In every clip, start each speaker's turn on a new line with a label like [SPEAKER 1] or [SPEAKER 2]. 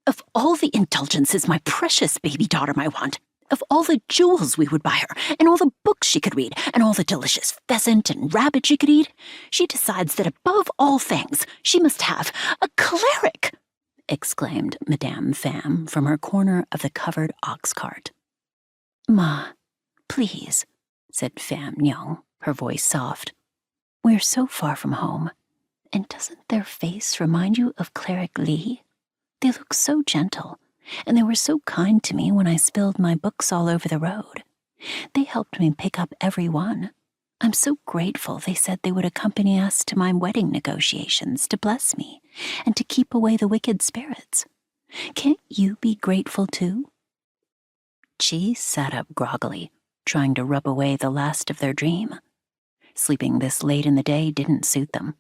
[SPEAKER 1] Of all the indulgences my precious baby daughter might want, of all the jewels we would buy her, and all the books she could read, and all the delicious pheasant and rabbit she could eat, she decides that above all things she must have a cleric!" exclaimed Madame Pham from her corner of the covered ox cart. "Ma, please," said Pham Nyong, her voice soft. "We're so far from home, and doesn't their face remind you of Cleric Li? They look so gentle, and they were so kind to me when I spilled my books all over the road. They helped me pick up every one. I'm so grateful they said they would accompany us to my wedding negotiations to bless me and to keep away the wicked spirits. Can't you be grateful too?" Chih sat up groggily, trying to rub away the last of their dream. Sleeping this late in the day didn't suit them,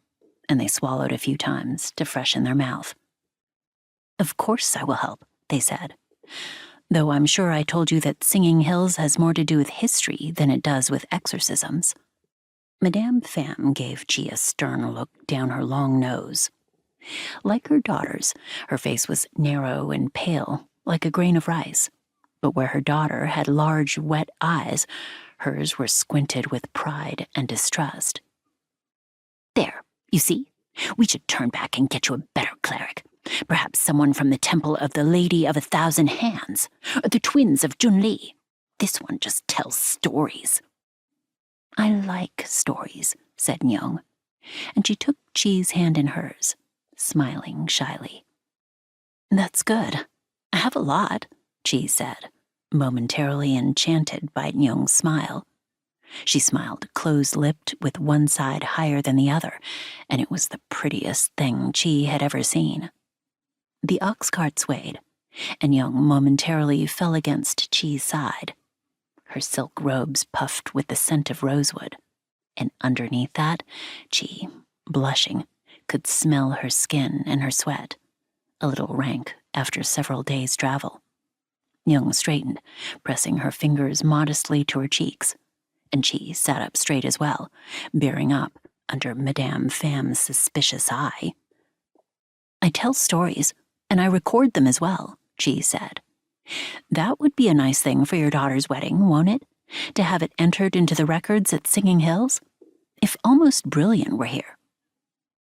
[SPEAKER 1] and they swallowed a few times to freshen their mouth. "Of course I will help," they said, "though I'm sure I told you that Singing Hills has more to do with history than it does with exorcisms." Madame Pham gave Chih a stern look down her long nose. Like her daughter's, her face was narrow and pale, like a grain of rice, but where her daughter had large, wet eyes, hers were squinted with pride and distrust. "There, you see? We should turn back and get you a better cleric. Perhaps someone from the Temple of the Lady of 1,000 Hands, or the twins of Junli. This one just tells stories." "I like stories," said Nyong, and she took Chih's hand in hers, smiling shyly. "That's good. I have a lot," Chih said, momentarily enchanted by Nyong's smile. She smiled close-lipped with one side higher than the other, and it was the prettiest thing Chih had ever seen. The ox cart swayed, and Nyong momentarily fell against Chih's side. Her silk robes puffed with the scent of rosewood, and underneath that, Chih, blushing, could smell her skin and her sweat, a little rank after several days' travel. Nyong straightened, pressing her fingers modestly to her cheeks, and Chih sat up straight as well, bearing up under Madame Pham's suspicious eye. "I tell stories, and I record them as well," Chih said. "That would be a nice thing for your daughter's wedding, won't it? To have it entered into the records at Singing Hills? If Almost Brilliant were here."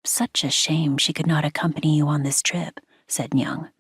[SPEAKER 1] "Such a shame she could not accompany you on this trip," said Nyong.